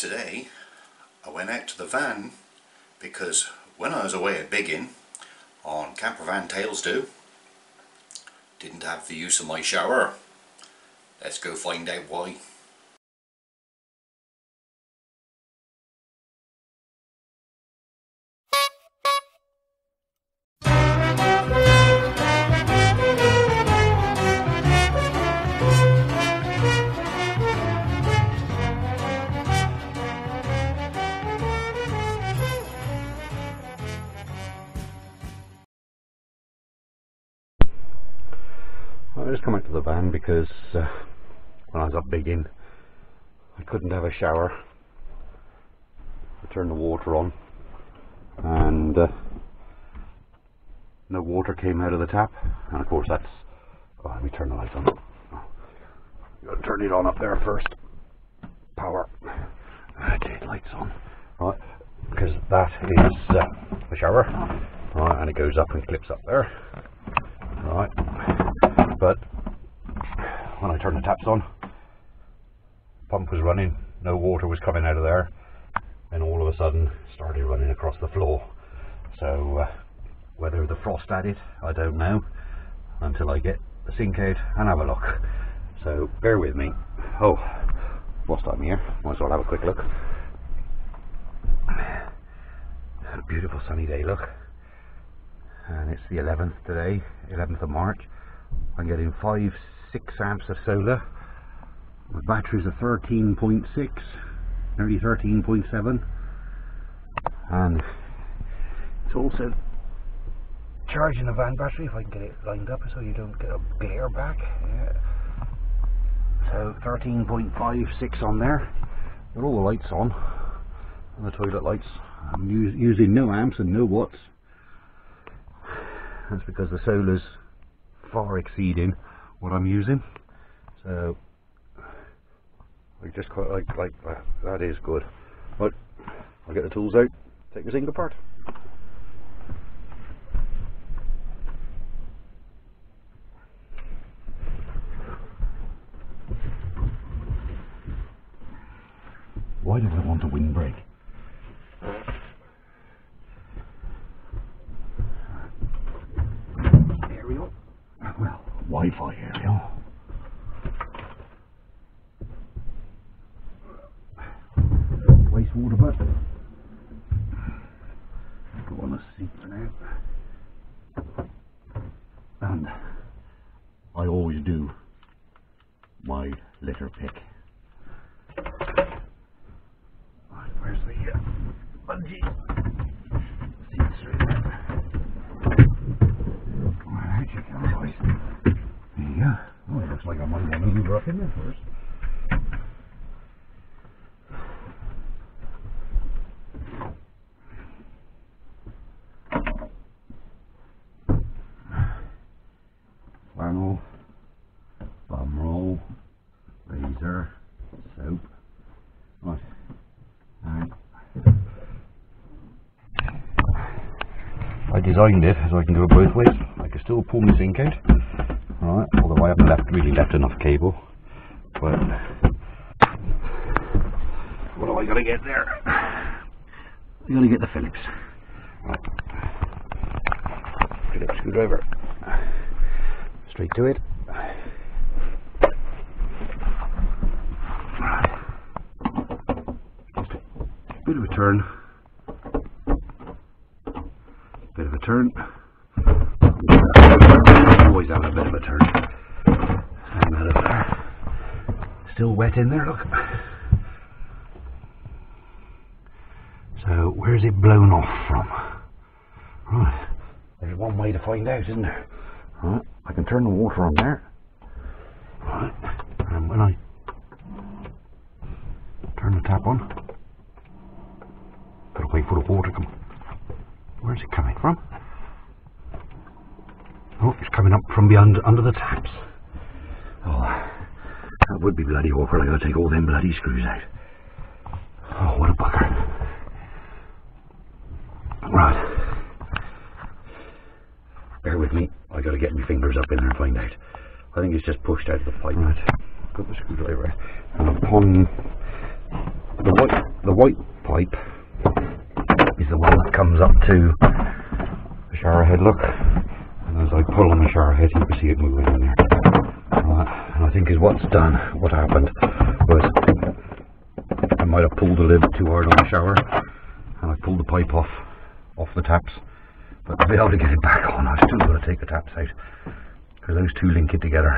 Today I went out to the van because when I was away at Biggin on Campervan Tales didn't have the use of my shower. Let's go find out why. I just come out to the van because when I was up Biggin I couldn't have a shower. I turned the water on and no water came out of the tap, and of course that's, let me turn the lights on. You got to turn it on up there first. Power. Okay, lights on. Right, because that is the shower. Right, and it goes up and clips up there. Right. But when I turned the taps on, pump was running, no water was coming out of there, and all of a sudden started running across the floor. So whether the frost added, I don't know, until I get the sink out and have a look. So bear with me. Oh, whilst I'm here, might as well have a quick look. A beautiful sunny day, look. And it's the 11th today, 11th of March. I'm getting 5-6 amps of solar. My batteries are 13.6, nearly 13.7, and it's also charging the van battery if I can get it lined up so you don't get a glare back. Yeah. So 13.56 on there. Got all the lights on, and the toilet lights. I'm using no amps and no watts. That's because the solar's far exceeding what I'm using, so I just quite like that. That is good. But I'll get the tools out, take the zinc apart. Why do I want a windbreak? Aerial? Well, Wi-Fi aerial. Wastewater butt. Go on the seat for now. And I always do my litter pick. Right, where's the bungee? Seats through there. Right, you can, boys. There you go. Oh, it looks like I might want to move up in there first. Flannel, bum roll, razor, soap. Right. Alright. I designed it so I can do it both ways. I can still pull my zinc out, right? Although I haven't really left enough cable. But what have I got to get there? I got to get the Phillips. Right. Phillips screwdriver. Straight to it. Right. Just a bit of a turn. Bit of a turn. Always having a bit of a turn. And that up there. Still wet in there, look. So where's it blown off from? Right. There's one way to find out, isn't there? Right. I can turn the water on there. Right. And when I turn the tap on, gotta wait for the water to come. Where's it coming from? Oh, it's coming up from beyond under the taps. Oh, that would be bloody awkward. I gotta take all them bloody screws out. Oh, what a bugger. Right. Bear with me. I gotta get my fingers up in there and find out. I think it's just pushed out of the pipe. Right. Got the screwdriver. And upon the white the white pipe is the one that comes up to the shower head, look, and as I pull on the shower head you can see it moving in there. Right. And I think is what happened was I might have pulled the lid too hard on the shower and I pulled the pipe off the taps, but to be able to get it back on I've still got to take the taps out because those two link it together.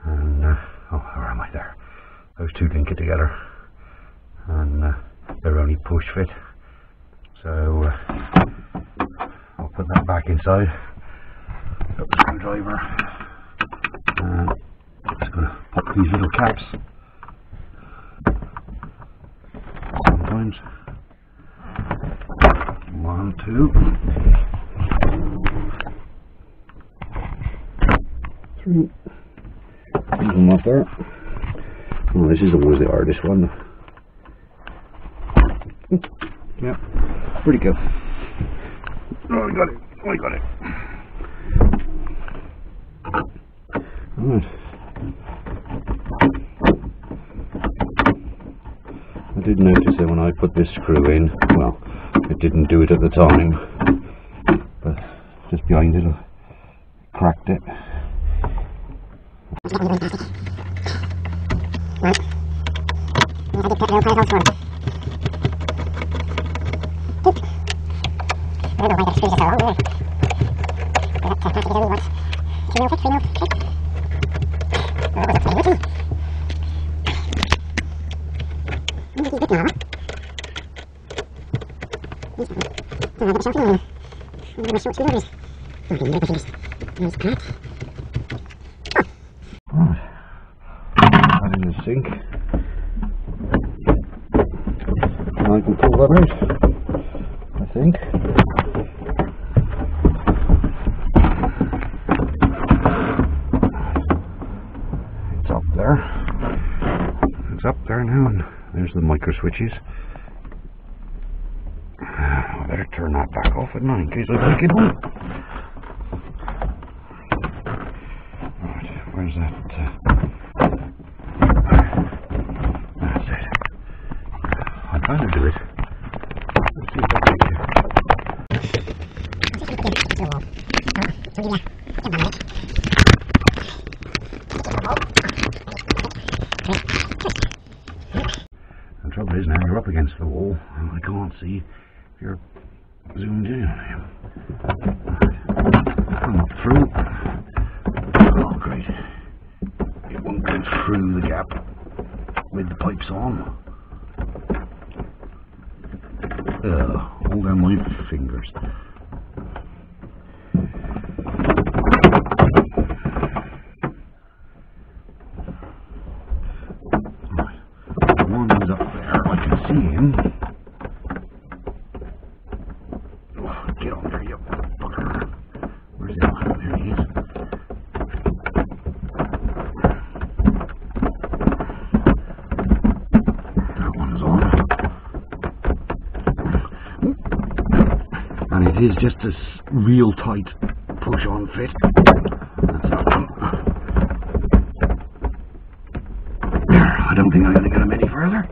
And oh, where am I there? Those two link it together, and they're only push fit. So I'll put that back inside. Got the screwdriver. And I'm just going to pop these little caps. Sometimes 1, 2, 3. Leave them up there. Oh, this is always the hardest one. Yeah, pretty good. Oh, I got it. Oh, I got it. Alright. I did notice that when I put this screw in, well, it didn't do it at the time, but just behind it, I cracked it. That in the sink. And I can pull that out, I think. It's up there. It's up there now, and there's the micro switches. I better turn that back off at night in case I break it home. Right, where's that? That's it. I'm trying to do it. Let's see if I can do The trouble is now you're up against the wall and I can't see if you're zoomed in on him. Come up through. Oh great. It won't go through the gap with the pipes on. All down my fingers. Right. One is up there, I can see him. Oh, get on there, you fucker. Where's the other one? There he is. That one's on. And it is just a real tight push on fit. That's that one. I don't think I'm going to get him any further.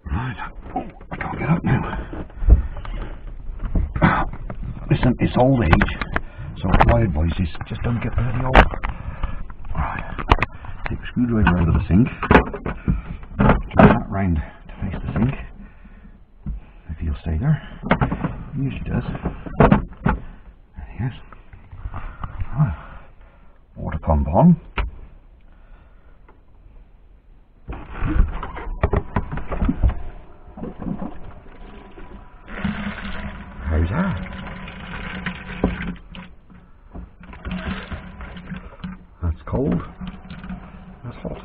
Right. Oh, I can't get up now. Listen, it's old age, so my advice is just don't get bloody old. Right. Take the screwdriver out of the sink. Turn that round to face the sink. If he'll stay there. He usually does. There he is. Right. Water pump on. How's that? That's cold. That's hot.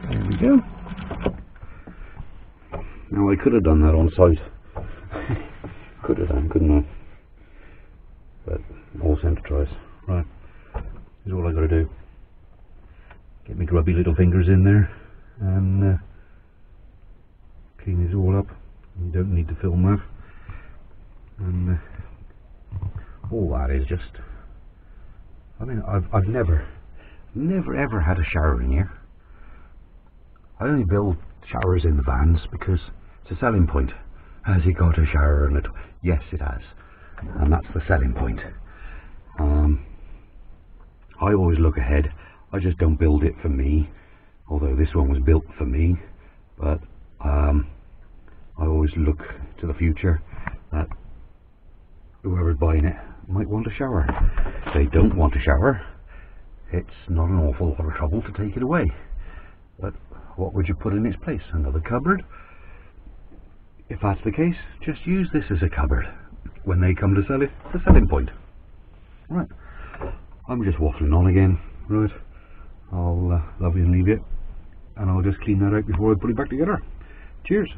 There we go. Now I could have done that on site. Could have done, couldn't I? But all sent to tries. Right. Here's all I got to do. Get my grubby little fingers in there and clean it all up. You don't need to film that. And all that is just, I mean, I've never never ever had a shower in here. I only build showers in the vans because it's a selling point. Has it got a shower in it? Yes, it has, and that's the selling point. I always look ahead. I just don't build it for me, although this one was built for me, but I always look to the future that whoever's buying it might want a shower. If they don't want a shower, it's not an awful lot of trouble to take it away. But what would you put in its place? Another cupboard? If that's the case, just use this as a cupboard. When they come to sell it, the selling point. Right, I'm just waffling on again. Right, I'll love you and leave you, and I'll just clean that out before I put it back together. Cheers.